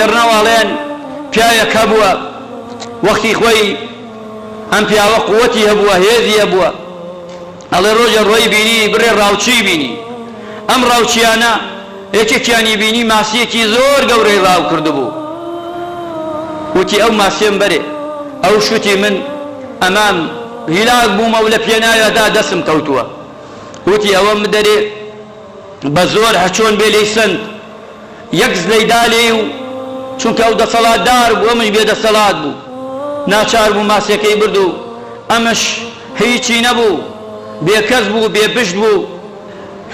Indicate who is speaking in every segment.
Speaker 1: دەڵێگەڕنەوەڵێن پیاوێک هەبووە وەختی خۆی ئەم پیاوە قووەتی هەبووە هێزی هەبووە ئەڵێ ڕۆژە ڕۆی بینی بڕێ ڕاوچی بینی ئەم ڕاوچیانە یەکێکیانی بینی ماسیەکی زۆر گەورەی ڕاو کردبوو وتی ئەو ماسیێم بەرێ ئەو شوتی من ئەمام هیلاک بوومە و لە پێناوێدا دەسم کەوتووە وتی ئەوەم بدەرێ بە زۆر هەچۆن بێ لەی سند یەک زلەیدا لێ و چونکە ئەو دەسەڵاتدار بوو ئەمش بێدەسەڵات بوو ناچار بوو ماسیەکەی برد و ئەمش هیچی نەبوو بێکەس بوو بێپشت بوو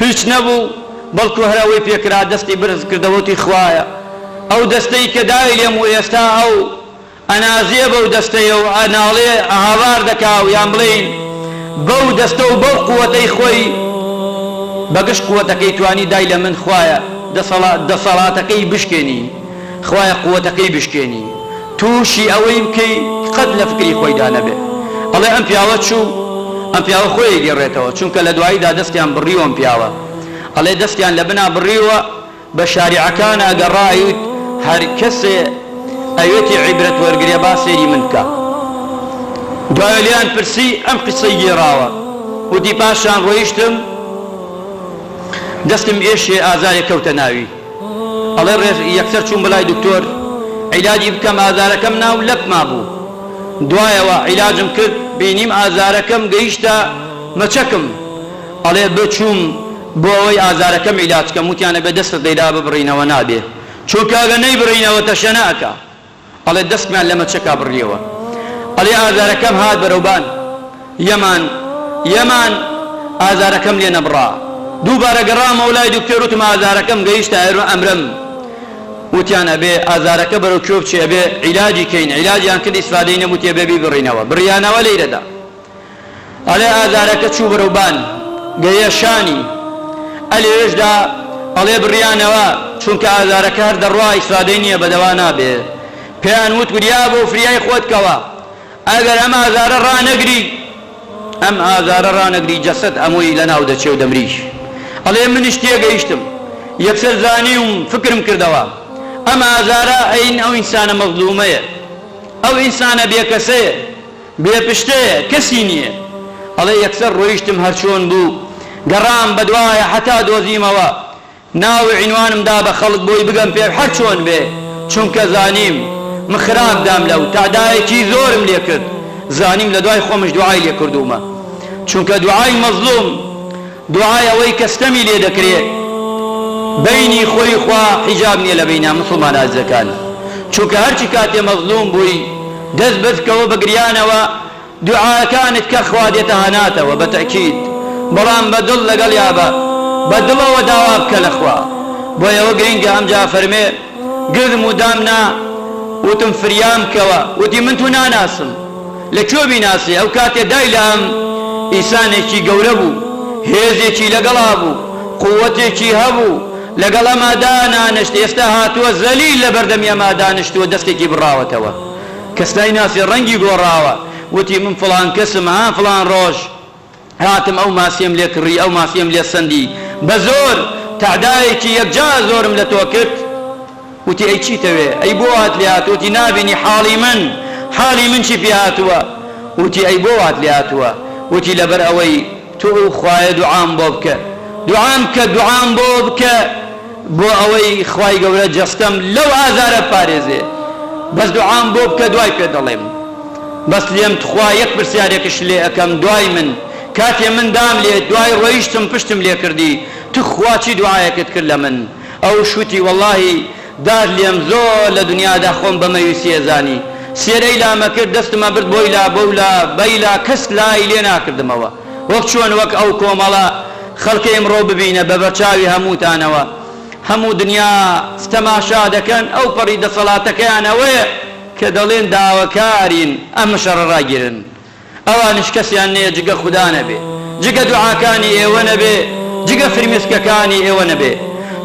Speaker 1: هیچ نەبوو بەڵکو هەراوەی پێکرا دەستی برز کردەوەتی خوایە ئەو دەستەی کە دای لێم و ئێستا ئەو ئەنازیە بەو دەستەیە و ئەناڵێ هاوار دەکا و یان بڵێن بەو دەستە و بەو قووەتەی خۆی بەگشت قووەتەکەی توانی دای لە من خوایە دەسەڵاتەکەی بشکێنی خوایە قووەتەکەی بشکێنی تووشی ئەوەی بکەی قەت لە فکری خۆیدا نەبێ ئەڵێ ئەم پیاوە چوو ئەم پیاوە خۆی گێڕێتەوە چونکە لە دواییدا دەستیان بڕیوە ئەم پیاوە ئەڵێ دەستیان لە بنا بڕیوە بە شاریعەکان ئەگەڕایوت هەر کەسێ ئەوێتی عیبرەت وەرگرێ با سێری من بکە دوایە لێیان پرسی ئەم قسەی گێڕاوە وتی پاشان ڕۆیشتم دەستم ئێشێ ئازارێک کەوتە ناوی ئەڵێ یەکسەر چوون بەلای دکتۆر عیلاجی بکەم ئازارەکەم ناو لەپما بوو دوایەوە عیلاجم کرد بینیم ئازارەکەم گەیشتە مەچەکم ئەڵێ بچووم بۆ ئەوەی ئازارەکەم عیلاجکەم وتیانە بێ دەستت دەیدا ببڕینەوە نابێ چونکە ئەگە نەیبڕینەوە تەشە ناکە ئەڵێ دەستمان لە مەچەکا بڕیەوە ئەڵێ ئازارەکەم هات بەرەوبان یەمان ئازارەکەم لێ نەبڕا دووبارە گەڕامە وڵای دکتۆر وتم ئازارەکەم گەیشتە ئەمرم وتیانە بێ ئازارەکە بەرەو کێو بچێ بێ عیلاجی کەین عیلاجیان کرد ئیسفادەی نەبووتێ بێ بیبڕینەوە بڕیانەوە لەیرەدا ئەڵێ ئازارەکە چوو بەرەوبان گەیە شانی ئەلێشدا ئەڵێ بڕیانەوە چونکە ئازارەکە هەر دەڕوا ئیسفادەی نییە بەدەوا نابێ پێیان وت وریا بۆ فریای خۆتکەوە ئەگەر ئەم ئازارە ڕانەگری جەسەد ئەمووی لەناو دەچێ و دەمریش ئەڵێ منیش تێگەیشتم یەکسەر زانیم فکرم کردەوە ئەم ئازارە ئەین ئەو ئینسانە مەظلومەیە ئەو ئینسانە بێکەسەیە بێپشتەیە کەسی نییە ئەڵێ یەکسەر ڕۆیشتم هەرچۆن بوو گەڕام بەدوایە حتا دۆزیمەوە ناوی عنوانمدا بە خەڵک بۆی بگەم پێ هەرچۆن بێ چونکە زانیم من خراپ دام لەو تادایەکی زۆرم لێ کرد زانیم لە دوای خۆمش دوعای لێ کردومە چونکە دوعای مەظلوم دوعای ئەوەی کەستەمی لێ دەکرێت بینی خۆی خوا حیجاب نییە لە بینە مسلمان ئازەکان چونکە هەرچی کاتێ مەظلوم بووی دەست بەستکەوە بەگریانەوە دوعاکانت کە خوا دێتە هەناتەوە بە تەکید بەڵام بەدڵ لەگەڵ یابە بەدڵەوە داوا بکە لە خوا بۆیەوە گرنگە ئەمجا فەرمێ گردم و دامنا وتم فریام کەوە وتی من تو ناناسم لەکوێ بیناسی ئەو کاتێ دای لە ئەم ئینسانێکی گەورە بوو هێزێکی لەگەڵا بوو قووەتێکی هەبوو لەگەڵ ئەما دانانشت ئێستا هاتووە زەلیل لە بەردەمی ئەما دانشتووە دەستێکی بڕاوەتەوە کەس نایناسی ڕەنگی گۆڕاوە وتی من فڵان کەسم فڵان ڕۆژ هاتم ئەو ماسیەم لێ کڕی ئەو ماسیەم لێ سەندی بە زۆر تعدایەکی یەکجا زۆرم لە تۆ کرد وتی ئەی چیتەوێ ئەی بۆ هات لێ هات وتی نابینی حاڵی من چی پێ هاتووە وتی ئەی بۆ هات لێ هاتووە وتی لەبەر ئەوەی تۆ خوایە دوعام بۆ بکە دوعام بۆ بکە بۆ ئەوەی خوای گەورە جەستەم لەو ئازارە پارێزێ بەس دوعام بۆ بکە دوای پێ دەڵێم بەس لێم تخوا یەک پرسیارێکش لێ ئەەکەم دوای من کاتێ من دام لێ دوای ڕۆیشتم پشتم لێ کردی تو خوا چی دوعایەکت کرد لە من ئەو شوتی وەڵڵاهی دار لێم زۆر لە دنیادا خۆم بە مەویسیە زانی سێرەی لامە کرد دەستمە برد بۆی لا بەولا بەیلا کەس لای لێ ناکردمەوە وەک چۆن وەک ئەو کۆمەڵە خەڵکی ئەمڕۆ ببینە بە بەرچاوی هەمووتانەوە هەموو دنیا تەماشا دەکەن ئەو پەڕی دەسەڵاتەکەیانەوەیە کە دەڵێن داواکارین ئەم شەڕە ڕاگیرن ئەوانش کەسیان نەیە جگە خودا نەبێ جگە دوعاکانی ئێوە نەبێ جگە فرمێسکەکانی ئێوە نەبێ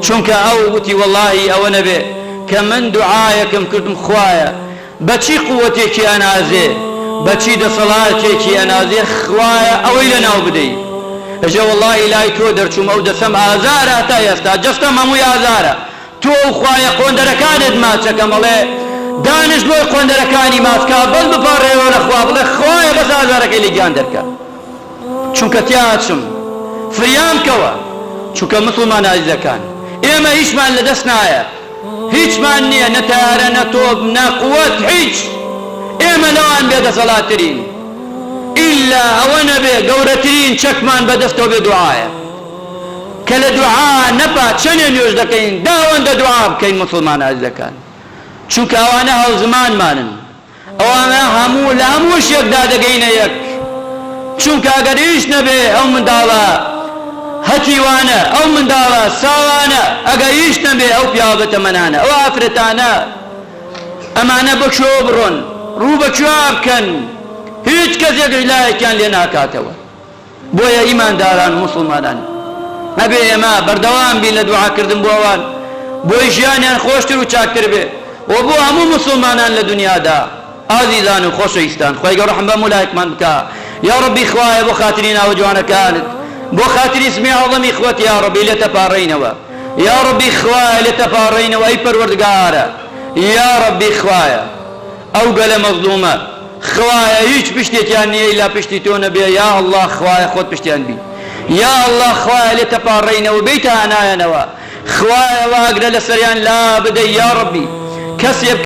Speaker 1: چونکە ئەو وتی وەڵڵاهی ئەوە نەبێ کە من دوعایەکەم کردم خوایە بەچی قووەتێکی ئەنازێ بەچی دەسەڵاتێکی ئەنازێ خوایە ئەوەی لەناو بدەیت ئەژە وەڵڵاهی لای تۆ دەرچوومە و دەسەم ئازارە تا ئێستا جەستەم هەمووی ئازارە تۆ خوایە قۆندەرەکانت ماچەکەم بڵێ دانش بۆی قۆندەرەکانی ماچکە بەڵ بپەڕێەوە لە خوا بڵێ خوایە بەس ئازارەکەی لێ گیان دەرکە چونکە تیاچم فریام کەوە چونکە مسلمان عزیزەکان ئێمە هیچمان لەدەست نایە هیچمان نییە نەتارە نەتۆب نەقووەت هیچ ئێمە لەوان بێدەسەڵاتترین ئیلا ئەوە نەبێ گەورەترین چەکمان بەدەستەوە بێ دوعایە کە لە دوعا نەپا چەندێ نوێژ دەکەین داوەندە دوعا بکەین مسلمان عزیزەکان چونکە ئەوانە هەڵزمانمانن ئەوانە هەموو لە هەموو شێکدا دەگەینە یەک چونکە ئەگەر هیچ نەبێ ئەو منداڵە هەتیوانە ئەو منداڵە ساوانە ئەگەر هیچ نەبێ ئەو پیاوە بەتەمەنانە ئەو ئافرەتانە ئەمانە بەکشۆ بڕۆن ڕوو بەکوێ بکەن هیچ کەسێک لایەکیان لێ ناکاتەوە بۆیە ئیمانداران مسلمانان هەبێ ئێمە بەردەوام بین لە دوعاکردن بۆ ئەوان بۆی ژیانیان خۆشتر و چاکتر بێ و بۆ هەموو مسلمانان لە دنیادا ئازیزان و خۆشەویستان خوای گەورە ڕەحم بە مولایەکمان بکە یا ڕەبی خوایە بۆ خاتری ناوە جوانەکانت بۆ خاتری اسمی عەظەمی خوەت یا ڕەبی لێ تەپاڕێینەوە یا ڕەبی خوایە لێ تەپاڕێینەوە ئەی پەروەردگارە یا ڕەبی خوایە ئەو گەلە مەظلومە خوایە هیچ پشتێکیان نییە لا پشتی تۆ نەبێ یا ئەڵڵا خوایە خۆت پشتیان بی یا ئەڵڵا خوایە لێ تەپاڕێینەوە بیتە هەنایەنەوە خوایە واگرە لەسەریان لا بدەی یا ڕەبی کەسێ